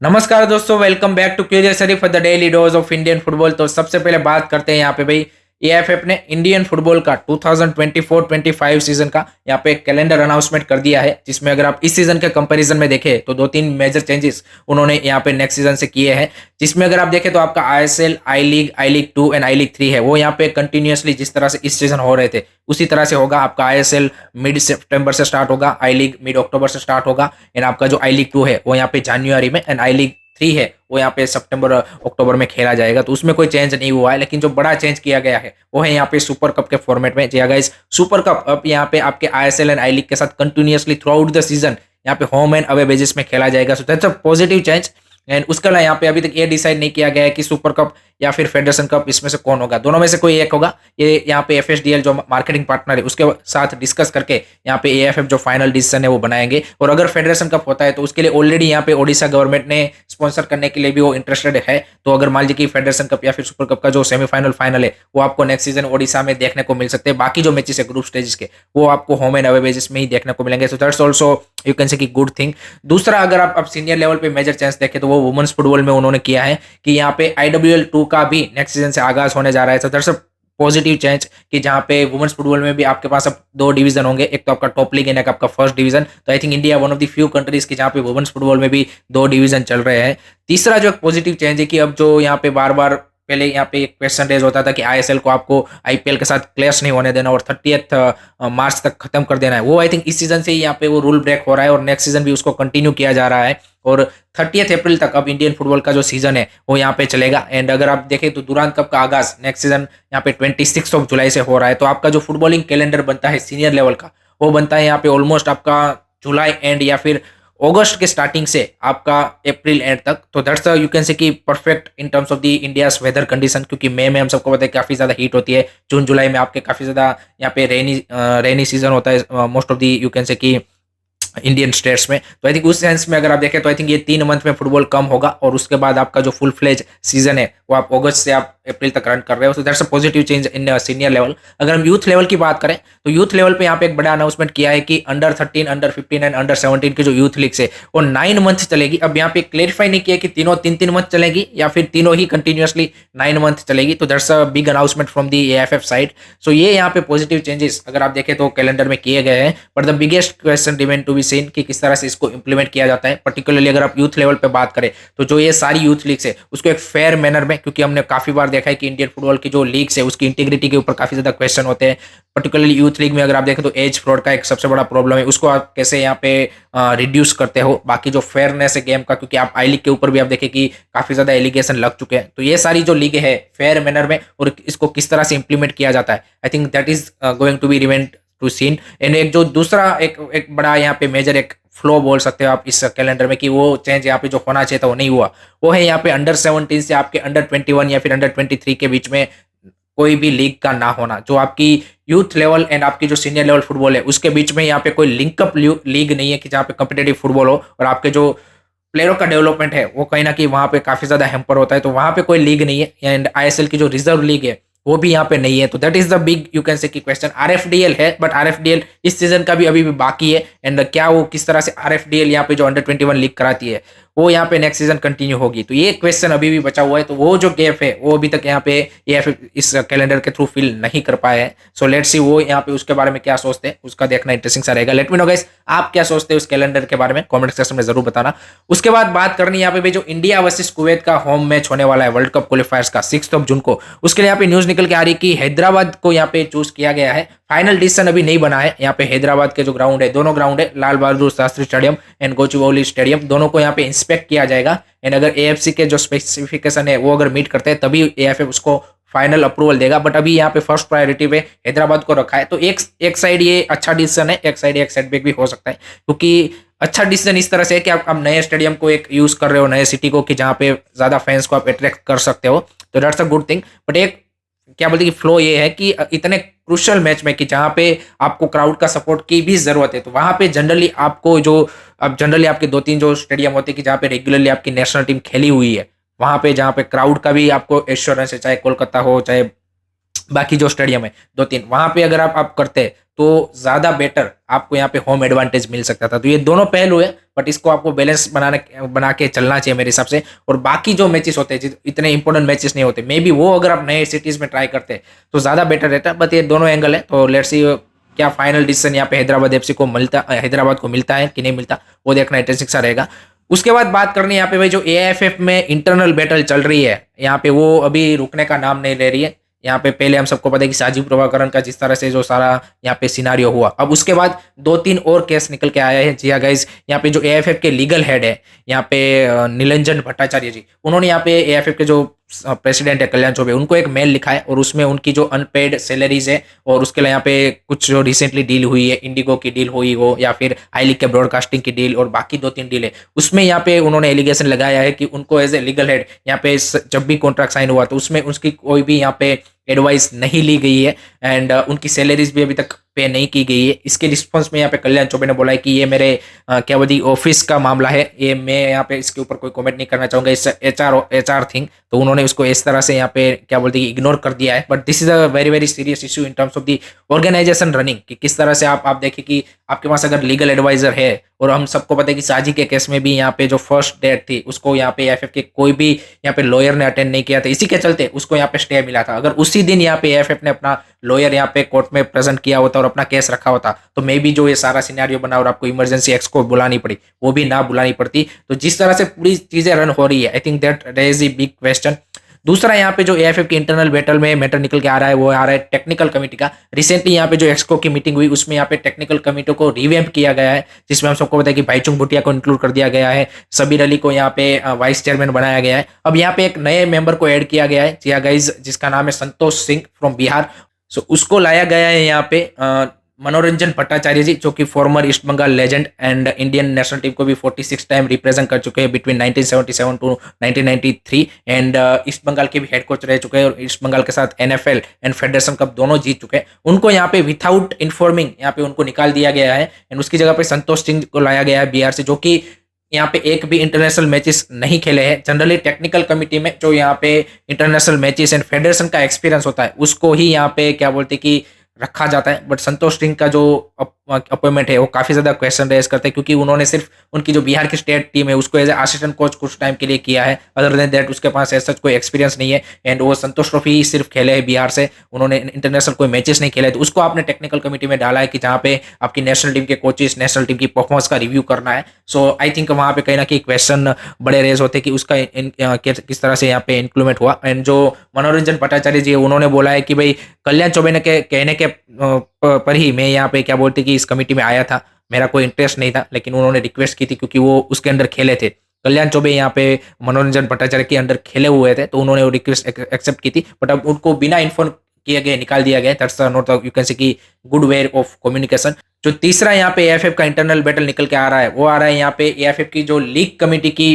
नमस्कार दोस्तों, welcome back to curious Sharif for the daily dose of Indian football. तो सबसे पहले बात करते हैं यहाँ पे भाई एएफएफ ने इंडियन फुटबॉल का 2024-25 सीजन का यहाँ पे कैलेंडर अनाउंसमेंट कर दिया है, जिसमें अगर आप इस सीजन के कंपैरिजन में देखें तो दो तीन मेजर चेंजेस उन्होंने यहाँ पे नेक्स्ट सीजन से किए हैं। जिसमें अगर आप देखें तो आपका ISL, I league 2 and I league 3 है, वो यहाँ पे कंटिन्यूसली जिस तरह से इस सीजन हो रहे थे उसी तरह से होगा। आपका आईएसएल मिड सितंबर से स्टार्ट होगा, आई लीग मिड अक्टूबर से स्टार्ट होगा, एंड आपका जो आई लीग 2 है वो यहाँ पे जनवरी में, एंड आई लीग 3 है वो यहाँ पे सितंबर अक्टूबर में खेला जाएगा। तो उसमें कोई चेंज नहीं हुआ है, लेकिन जो बड़ा चेंज किया गया है वो है यहाँ पे सुपर कप के फॉर्मेट में। जी गाइस, सुपर कप अब यहाँ पे आपके आईएसएल एंड आई लीग के साथ continuously through out the season यहाँ पे होम एंड अवे बेसिस में खेला जाएगा। So that's a positive change. And उसके अलावा यहाँ पे अभी तक ये डिसाइड नहीं किया गया है कि सुपर कप या फिर फेडरेशन कप इसमें से कौन होगा, दोनों में से कोई एक होगा। ये यहाँ पे एफएसडीएल जो मार्केटिंग पार्टनर है उसके साथ डिस्कस करके यहाँ पे एएफएफ जो फाइनल डिसीजन है वो बनाएंगे। और अगर फेडरेशन कप होता है तो उसके लिए ऑलरेडी यहाँ पे ओडिशा गवर्नमेंट ने स्पॉन्सर करने के लिए भी वो इंटरेस्टेड है। तो अगर मान लीजिए कि फेडरेशन कप या फिर सुपर कप का जो सेमीफाइनल फाइनल है वो आपको नेक्स्ट सीजन ओडिशा में देखने को मिल सकते हैं। बाकी जो मैचेस है ग्रुप स्टेजेस के वो आपको होम एंड अवे बेसिस में ही देखने को मिलेंगे। So that's also you can से की गुड थिंग। दूसरा, अगर आप अब सीनियर लेवल पे मेजर चेंज देखें तो वो वुमेन्स फुटबॉल में उन्होंने किया है कि यहाँ पे आईडब्ल्यूएल 2 का भी नेक्स्ट सीजन से आगाज होने जा रहा है। So that's a positive change कि जहाँ पे वुमेन्स फुटबॉल में भी आपके पास अब दो डिवीजन होंगे, एक तो आपका टॉप लीग एंड एक आपका फर्स्ट डिवीजन। तो I think India one of the few countries की जहाँ पे वुमेन्स फुटबॉल में भी दो डिवीजन चल रहे हैं। तीसरा जो पॉजिटिव चेंज है कि अब जो यहाँ पे बार बार पहले यहाँ पे एक क्वेश्चन रेज होता था कि आईएसएल को आपको आईपीएल के साथ क्लैश नहीं होने देना और 30 मार्च तक खत्म कर देना है, वो आई थिंक इस सीजन से ही यहाँ पे वो रूल ब्रेक हो रहा है और नेक्स्ट सीजन भी उसको कंटिन्यू किया जा रहा है। और 30 अप्रैल तक अब इंडियन फुटबॉल का जो सीजन है वो यहाँ पे चलेगा। एंड अगर आप देखें तो दुरांत कप का आगाज नेक्स्ट सीजन यहाँ पे 26 जुलाई से हो रहा है। तो आपका जो फुटबॉलिंग कैलेंडर बनता है सीनियर लेवल का वो बनता है यहाँ पे ऑलमोस्ट आपका जुलाई एंड या फिर अगस्त के स्टार्टिंग से आपका अप्रैल एंड तक। तो दैट्स यू कैन से कि perfect in terms of the India's weather condition, क्योंकि मई में हम सबको पता है काफी ज्यादा हीट होती है, जून जुलाई में आपके काफी ज्यादा यहाँ पे रेनी सीजन होता है most of the you can say कि इंडियन स्टेट्स में। तो आई थिंक उस सेंस में अगर आप देखें तो आई थिंक ये 3 मंथ में फुटबॉल कम होगा और उसके बाद आपका जो फुल फ्लेज सीजन है वो आप अगस्त से आप अप्रैल तक रन कर रहे हो। तो that's a positive change in senior level. अगर हम यूथ लेवल की बात करें तो यूथ लेवल पे यहाँ पे एक बड़ा अनाउंसमेंट किया है कि अंडर 13, अंडर 15 एंड अंडर 17 की जो यूथ लीग है वो 9 मंथ चलेगी। अब यहाँ पे क्लेरिफाई नहीं किया कि तीनों 3-3 मंथ चलेगी या फिर तीनों ही कंटिन्यूसली 9 मंथ चलेगी। तो that's a big announcement from the AFF side. So ये यहाँ पे पॉजिटिव चेंजेस अगर आप देखें तो कैलेंडर में किए गए हैं। But the biggest question remain to be seen कि किस तरह से इसको इंप्लीमेंट किया जाता है। पर्टिकुलरली अगर आप यूथ लेवल पे बात करें तो जो ये सारी यूथ लीग्स है उसको एक फेयर मैनर में, क्योंकि हमने काफी बार देखा है कि इंडियन फुटबॉल की जो लीग्स है उसकी इंटीग्रिटी के ऊपर काफी ज्यादा क्वेश्चन होते हैं। पर्टिकुलरली यूथ लीग में अगर आप देखें तो एज फ्रॉड का एक सबसे बड़ा प्रॉब्लम है, उसको आप कैसे यहाँ पे रिड्यूस करते हो। बाकी जो फेयरनेस है गेम का, क्योंकि आप आई लीग के ऊपर भी आप देखें कि काफी ज्यादा एलिगेशन लग चुके हैं। तो ये सारी जो लीग है फेयर मैनर में और इसको किस तरह से इंप्लीमेंट किया जाता है, I think that is going to be remained to seen. And एक जो दूसरा एक बड़ा यहाँ पे मेजर एक फ्लो बोल सकते हो आप इस कैलेंडर में कि वो चेंज यहाँ पे जो होना चाहिए था वो नहीं हुआ, वो है यहाँ पे अंडर 17 से आपके अंडर 21 या फिर अंडर 23 के बीच में कोई भी लीग का ना होना। जो आपकी यूथ लेवल एंड आपकी जो सीनियर लेवल फुटबॉल है उसके बीच में यहाँ पे कोई लिंकअप लीग नहीं है कि जहाँ पे कॉम्पिटेटिव फुटबॉल हो और आपके जो प्लेयरों का डेवलपमेंट है वो कहीं ना कहीं वहाँ पे काफी ज्यादा हेम्पर होता है। तो वहाँ पे कोई लीग नहीं है। एंड आईएसएल की जो रिजर्व लीग है वो भी यहाँ पे नहीं है। तो that is the big you can से की क्वेश्चन। आरएफडीएल है बट आरएफडीएल इस सीजन का भी अभी भी बाकी है। एंड क्या वो किस तरह से आरएफडीएल यहाँ पे जो अंडर 21 लीग कराती है वो यहाँ पे नेक्स्ट सीजन कंटिन्यू होगी, तो ये क्वेश्चन अभी भी बचा हुआ है। तो वो जो गैप है वो अभी तक यहाँ पे ये इस कैलेंडर के थ्रू फिल नहीं कर पाए हैं। सो लेट्स सी वो यहाँ पे उसके बारे में क्या सोचते हैं, उसका देखना इंटरेस्टिंग सा रहेगा। लेट मी नो गाइस, आप क्या सोचते हैं उस कैलेंडर के बारे में, कमेंट सेक्शन में जरूर बताना। उसके बाद बात करनी यहाँ पे भी जो इंडिया वर्सेस कुवैत का होम मैच होने वाला है वर्ल्ड कप क्वालिफायर्स का 6 जून को, उसके लिए यहाँ पे न्यूज निकल के आ रही कि हैदराबाद को यहाँ पे चूज किया गया है। फाइनल डिसीजन अभी नहीं बना है। यहाँ पे हैदराबाद के जो ग्राउंड है, दोनों ग्राउंड है, Lal Bahadur Shastri stadium and गोचुबौली stadium, दोनों को यहाँ पे इंस्पेक्ट किया जाएगा। एंड अगर एएफसी के जो स्पेसिफिकेशन है वो अगर मीट करते हैं तभी एएफएफ उसको फाइनल अप्रूवल देगा। बट अभी यहाँ पे फर्स्ट प्रायोरिटी पे हैदराबाद को रखा है। तो एक साइड ये अच्छा डिसीजन है, एक साइड सेटबैक भी हो सकता है, क्योंकि अच्छा डिसीजन इस तरह से है कि आप नए स्टेडियम को एक यूज कर रहे हो, नए सिटी को, कि जहाँ पे ज्यादा फैंस को आप अट्रैक्ट कर सकते हो। तो that's a good thing. But एक क्या बोलते हैं कि फ्लो ये है कि इतने क्रूशियल मैच में कि जहाँ पे आपको क्राउड का सपोर्ट की भी जरूरत है, तो वहाँ पे जनरली आपको जो अब जनरली आपके 2-3 जो स्टेडियम होते हैं कि जहाँ पे रेगुलरली आपकी नेशनल टीम खेली हुई है, वहाँ पे जहाँ पे क्राउड का भी आपको एश्योरेंस है, चाहे कोलकाता हो चाहे बाकी जो स्टेडियम है 2-3 वहां पे अगर आप करते तो ज्यादा बेटर आपको यहाँ पे होम एडवांटेज मिल सकता था। तो ये दोनों पहलू है, बट इसको आपको बैलेंस बना के चलना चाहिए मेरे हिसाब से। और बाकी जो मैचेस होते हैं इतने इंपॉर्टेंट मैचेस नहीं होते, मे बी वो अगर आप नए सिटीज में ट्राई करते तो ज्यादा बेटर रहता। बट ये दोनों एंगल है, तो लेट्स सी क्या फाइनल डिसीजन यहाँ पे हैदराबाद को मिलता है कि नहीं मिलता, वो देखना इंटरेस्टिंग सा रहेगा। उसके बाद बात करनी है यहाँ पे भाई जो एआईएफएफ में इंटरनल बैटल चल रही है यहाँ पे, वो अभी रुकने का नाम नहीं ले रही है। यहाँ पे पहले हम सबको पता है कि साजीव प्रभाकरण का जिस तरह से जो सारा यहाँ पे सिनारियो हुआ, अब उसके बाद 2-3 और केस निकल के आया है। जी हाँ गाइज, यहाँ पे जो एएफएफ के लीगल हेड है यहाँ पे नीलंजन भट्टाचार्य जी, उन्होंने यहाँ पे एएफएफ के जो प्रेसिडेंट है कल्याण चौबे, उनको एक मेल लिखा है और उसमें उनकी जो अनपेड सैलरीज है और उसके लिए यहाँ पे कुछ जो रिसेंटली डील हुई है, इंडिगो की डील हुई हो या फिर आई लीग के ब्रॉडकास्टिंग की डील और बाकी 2-3 डील है, उसमें यहाँ पे उन्होंने एलिगेशन लगाया है कि उनको एज ए लीगल हेड यहाँ पे जब भी कॉन्ट्रैक्ट साइन हुआ तो उसमें उसकी कोई भी यहाँ पे एडवाइस नहीं ली गई है एंड उनकी सैलरीज भी अभी तक पे नहीं की गई है। इसके रिस्पॉन्स में यहाँ पे कल्याण चौबे ने बोला है कि ये मेरे क्या बोलती ऑफिस का मामला है, ये मैं यहाँ पे इसके ऊपर कोई कमेंट नहीं करना चाहूंगा, इस एचआर थिंग। तो उन्होंने उसको इस तरह से यहाँ पे क्या बोलते हैं इग्नोर कर दिया है। But this is a very very serious issue in terms of the organisation running, कि किस तरह से आप देखिए कि आपके पास अगर लीगल एडवाइजर है, और हम सबको पता है कि साजी के केस में भी यहाँ पे जो फर्स्ट डेट थी उसको यहाँ पे एएफएफ के कोई भी यहाँ पे लॉयर ने अटेंड नहीं किया था, इसी के चलते उसको यहाँ पे स्टे मिला था। अगर उसी दिन यहाँ पे एएफएफ ने अपना लॉयर यहाँ पे कोर्ट में प्रेजेंट किया होता और अपना केस रखा होता तो मे बी जो ये सारा सिनेरियो बना और आपको इमरजेंसी एक्स को बुलानी पड़ी वो भी ना बुलानी पड़ती। तो जिस तरह से पूरी चीजें रन हो रही है, I think that is a big question. दूसरा यहाँ पे जो एएफएफ की इंटरनल बैटल में मैटर निकल के आ रहा है वो आ रहा है टेक्निकल कमेटी का। रिसेंटली यहाँ पे जो एक्सको की मीटिंग हुई उसमें यहाँ पे टेक्निकल कमेटी को रिवैम्प किया गया है, जिसमें हम सबको पता है कि भाईचुंग भूटिया को इंक्लूड कर दिया गया है, सबीर अली को यहाँ पे वाइस चेयरमैन बनाया गया है। अब यहाँ पे एक नए मेंबर को ऐड किया गया है, जी गाइज, जिसका नाम है संतोष सिंह फ्रॉम बिहार। सो उसको लाया गया है यहाँ पे मनोरंजन भट्टाचार्य जी, जो कि former East Bengal legend and Indian national team को भी 46 टाइम रिप्रेजेंट कर चुके हैं between 1977 to 1993 and East Bengal के भी हेड कोच रह चुके हैं और ईस्ट बंगाल के साथ एनएफएल एंड फेडरेशन कप दोनों जीत चुके हैं। उनको यहाँ पे विथआउट इन्फॉर्मिंग यहाँ पे उनको निकाल दिया गया है एंड उसकी जगह पे संतोष सिंह को लाया गया है बिहार से, जो कि यहाँ पे एक भी इंटरनेशनल मैचेस नहीं खेले हैं। जनरली टेक्निकल कमिटी में जो यहाँ पे इंटरनेशनल मैचेस एंड फेडरेशन का एक्सपीरियंस होता है उसको ही यहाँ पे क्या बोलते कि रखा जाता है। बट संतोष सिंह का जो अपॉइंटमेंट है वो काफी ज्यादा क्वेश्चन रेज करते हैं, क्योंकि उन्होंने सिर्फ उनकी जो बिहार की स्टेट टीम है उसको एज ए असिस्टेंट कोच कुछ टाइम के लिए किया है, अदर देन दैट उसके पास ऐसा कोई एक्सपीरियंस नहीं है एंड वो संतोष ट्रॉफी ही सिर्फ खेले है बिहार से, उन्होंने इंटरनेशनल कोई मैचेस नहीं खेले। तो उसको आपने टेक्निकल कमेटी में डाला है कि जहाँ पे आपकी नेशनल टीम के कोचेस नेशनल टीम की परफॉर्मेंस का रिव्यू करना है। सो आई थिंक वहाँ पे कहीं ना कहीं क्वेश्चन बड़े रेज होते हैं कि उसका किस तरह से यहाँ पे इंक्लूमेंट हुआ। एंड जो मनोरंजन भट्टाचार्य जी उन्होंने बोला है कि भाई कल्याण चौबे ने कहने के पर ही मैं यहाँ पे क्या बोलते कि इस कमेटी में आया था, मेरा कोई इंटरेस्ट नहीं था, लेकिन उन्होंने रिक्वेस्ट की थी क्योंकि वो उसके अंदर खेले थे। कल्याण चौबे यहाँ पे मनोरंजन भट्टाचार्य के अंडर खेले हुए थे तो उन्होंने वो रिक्वेस्ट एक्सेप्ट की थी, बट अब उनको बिना इन्फॉर्म किए गए निकाल दिया गया। That's not you can say कि गुड वे ऑफ कम्युनिकेशन। जो तीसरा यहाँ पे एएफएफ का इंटरनल बैटल निकल के आ रहा है वो आ रहा है यहाँ पे एएफएफ की जो लीग कमेटी की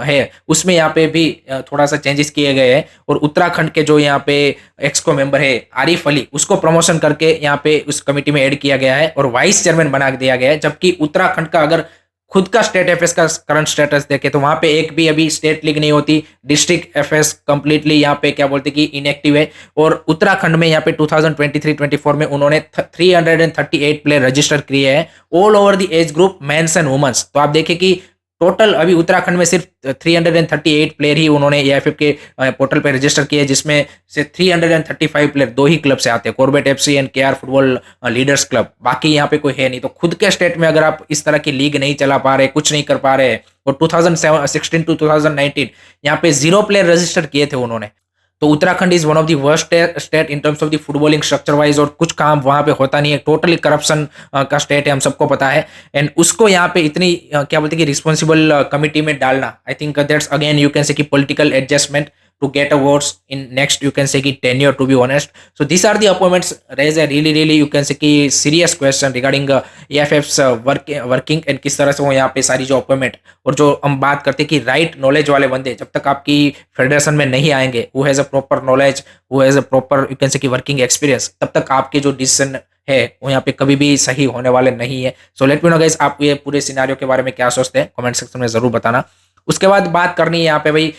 है उसमें यहाँ पे भी थोड़ा सा चेंजेस किए गए हैं और उत्तराखंड के जो यहाँ पे एक्सको मेंबर है आरिफ अली उसको प्रमोशन करके यहाँ पे उस कमेटी में ऐड किया गया है और वाइस चेयरमैन बना दिया गया है। जबकि उत्तराखंड का अगर खुद का स्टेट एफएस का करंट स्टेटस देखे तो वहां पे एक भी अभी स्टेट लीग नहीं होती, डिस्ट्रिक्ट एफएस कंप्लीटली यहाँ पे क्या बोलते कि इनएक्टिव है। और उत्तराखंड में यहाँ पे 2023-24 में उन्होंने 338 प्लेयर रजिस्टर किए हैं all over the age group men's and women's. तो आप देखिए कि टोटल अभी उत्तराखंड में सिर्फ 338 प्लेयर ही उन्होंने एएफएफ के पोर्टल पे रजिस्टर किए, जिसमें से 335 प्लेयर दो ही क्लब से आते हैं, Corbett FC and KR football leaders club, बाकी यहाँ पे कोई है नहीं। तो खुद के स्टेट में अगर आप इस तरह की लीग नहीं चला पा रहे, कुछ नहीं कर पा रहे, और 2016 टू 2019 यहाँ पे 0 प्लेयर रजिस्टर किए थे उन्होंने, तो Uttarakhand is one of the worst state in terms of the footballing structure wise, और कुछ काम वहां पे होता नहीं है, टोटली करप्शन का स्टेट है, हम सबको पता है। एंड उसको यहाँ पे इतनी क्या बोलते हैं कि रिस्पॉन्सिबल कमिटी में डालना, I think that's again you can say कि political adjustment to get awards in next you can say ki tenure, to be honest. So these are the appointments raise a really you can say ki serious question regarding AFF's working and किस तरह से वो यहाँ पे सारी जो appointment, और जो हम बात करते हैं कि राइट नॉलेज वाले बंदे जब तक आपकी फेडरेशन में नहीं आएंगे, who has a proper knowledge, who has a proper you can say कि वर्किंग एक्सपीरियंस, तब तक आपके जो डिसीजन है वो यहाँ पे कभी भी सही होने वाले नहीं है। So let me know guys, आप ये पूरे सिनेरियो के बारे में क्या सोचते हैं, कमेंट सेक्शन में जरूर बताना। उसके बाद बात करनी है यहाँ पे भाई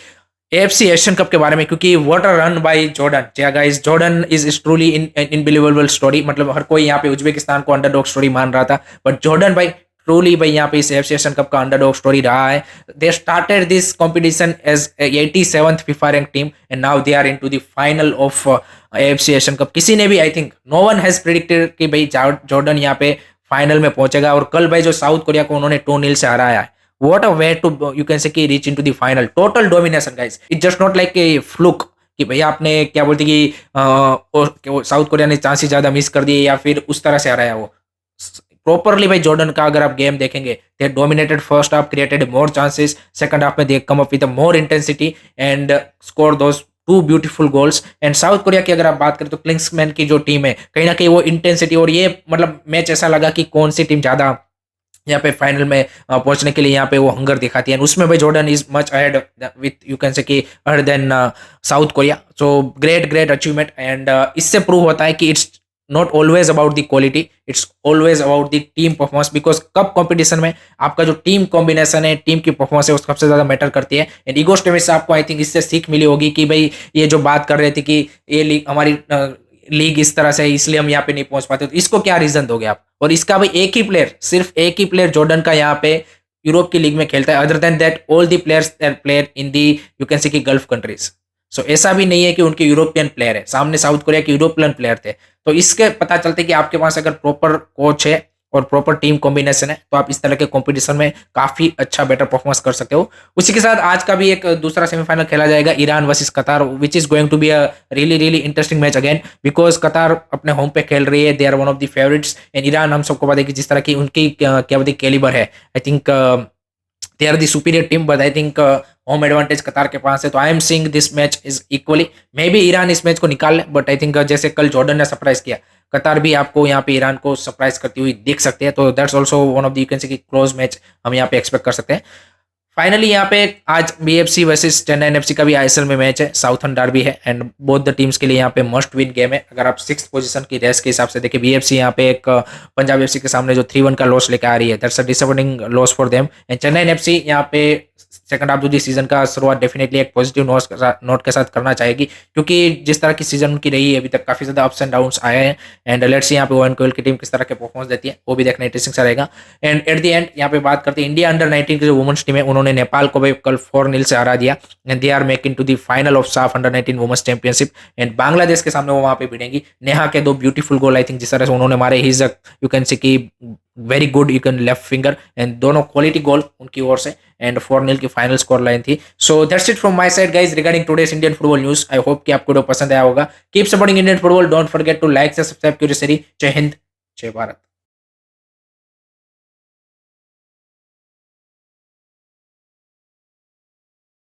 एएफसी एशियन कप के बारे में, क्योंकि what a run by Jordan. या guys, Jordan is truly an unbelievable story. मतलब हर कोई यहाँ पे उज्बेकिस्तान को अंडरडॉग स्टोरी मान रहा था, बट जॉर्डन भाई ट्रूली भाई यहाँ पे इस एएफसी एशियन कप का अंडरडॉग स्टोरी रहा है। They started this competition as 87th FIFA rank team and now they are into the final of AFC Asian cup. किसी ने भी, I think no one has predicted कि भाई Jordan यहाँ पे फाइनल में पहुंचेगा, और कल भाई जो साउथ कोरिया को उन्होंने 2-0 से हराया है, what a way to you can say कि reach into the final, total domination guys, it's just not like a fluke कि भैया आपने क्या बोलते कि साउथ कोरिया ने चांसेस ज्यादा मिस कर दिए या फिर उस तरह से हराया। वो प्रॉपरली भाई जॉर्डन का अगर आप गेम देखेंगे, they dominated first half, created more chances, second half में they come up with more intensity and score those two beautiful goals. And South Korea की अगर आप बात करें तो क्लिंग्समैन की जो टीम है, कहीं ना कहीं वो इंटेंसिटी, और ये मतलब मैच ऐसा लगा कि कौन सी टीम ज्यादा यहाँ पे फाइनल में पहुंचने के लिए यहाँ पे वो हंगर दिखाती है। उसमें भाई Jordan is much ahead with you can say कि ahead than South Korea. So great achievement, and इससे प्रूव होता है कि it's not always about the quality, it's always about the team performance, because cup competition में आपका जो team combination है, team की परफॉर्मेंस है, वो सबसे ज्यादा मैटर करती है। एंड ईगो स्टेमिस से आपको आई थिंक इससे सीख मिली होगी कि भाई ये जो बात कर रहे थे कि ये लीग हमारी लीग इस तरह से है इसलिए हम यहाँ पे नहीं पहुंच पाते, तो इसको क्या रीजन दोगे आप। और इसका भाई एक ही प्लेयर, सिर्फ एक ही प्लेयर जॉर्डन का यहाँ पे यूरोप की लीग में खेलता है, other than that all the players player in the you can say कि गल्फ कंट्रीज। सो ऐसा भी नहीं है कि उनके यूरोपियन प्लेयर है, सामने साउथ कोरिया के यूरोपियन प्लेयर थे। तो इसके पता चलते कि आपके पास अगर प्रॉपर कोच है और प्रॉपर टीम कॉम्बिनेशन है तो आप इस तरह के कंपटीशन में काफी अच्छा बेटर परफॉर्मेंस कर सकते हो। उसी के साथ आज का भी एक दूसरा सेमीफाइनल खेला जाएगा, Iran versus Qatar, which is going to be a really interesting match again, because Qatar अपने होम पे खेल रही है, they are one of the favourites, and Iran हम सबको पता है कि जिस तरह की उनकी क्या बोलते कैलिबर है, I think they are the superior team, but I think home advantage Qatar के पास है। तो I am seeing this match is equally, maybe Iran इस मैच को निकाल ले, बट आई थिंक जैसे कल जॉर्डन ने सरप्राइज किया, कतार भी आपको यहाँ पे ईरान को सरप्राइज करती हुई देख सकते हैं। तो that's also one of the you can say कि क्लोज मैच हम यहाँ पे एक्सपेक्ट कर सकते हैं। फाइनली यहाँ पे आज बीएफसी वर्सेस चेन्नई एफसी का भी आईएसएल में मैच है, साउथर्न डार्बी है, एंड बोथ द टीम्स के लिए यहाँ पे मस्ट विन गेम है। अगर आप 6th पोजीशन की रेस के हिसाब से देखें, बीएफसी यहाँ पे एक पंजाब एफसी के सामने जो 3-1 का लॉस लेकर आ रही है, that's a disappointing loss for them. And Chennai FC यहाँ पे second half of the season का शुरुआत डेफिनेटली एक पॉजिटिव नोट के साथ करना चाहेगी, क्योंकि जिस तरह की सीजन उनकी रही है अभी तक, काफी ज्यादा अप्स एंड डाउन्स आए हैं। एंड लेट्स सी यहाँ पे ओवन कोयल की टीम किस तरह के परफॉर्मेंस देती है, वो भी देखना इंटरेस्टिंग सा रहेगा। एंड एट द एंड यहाँ पे बात करते हैं इंडिया अंडर 19 की जो वुमेन्स टीम है, उन्होंने नेपाल को भाई कल 4-0 से हरा दिया, and they are making to the final of SAFF under 19 women's championship. And Bangladesh के सामने वो वहाँ पे भिड़ेंगी। नेहा के 2 ब्यूटीफुल गोल आई थिंक जिस तरह से उन्होंने मारे, he is you can say कि very good you can left finger, and दोनों क्वालिटी गोल उनकी ओर से, एंड 4-0 की फाइनल स्कोर लाइन थी। So that's it from my side guys regarding today's Indian football news. I hope कि आपको video पसंद आया होगा। Keep supporting Indian football, don't forget to like से सब्सक्राइब जय हिंद, जय भारत।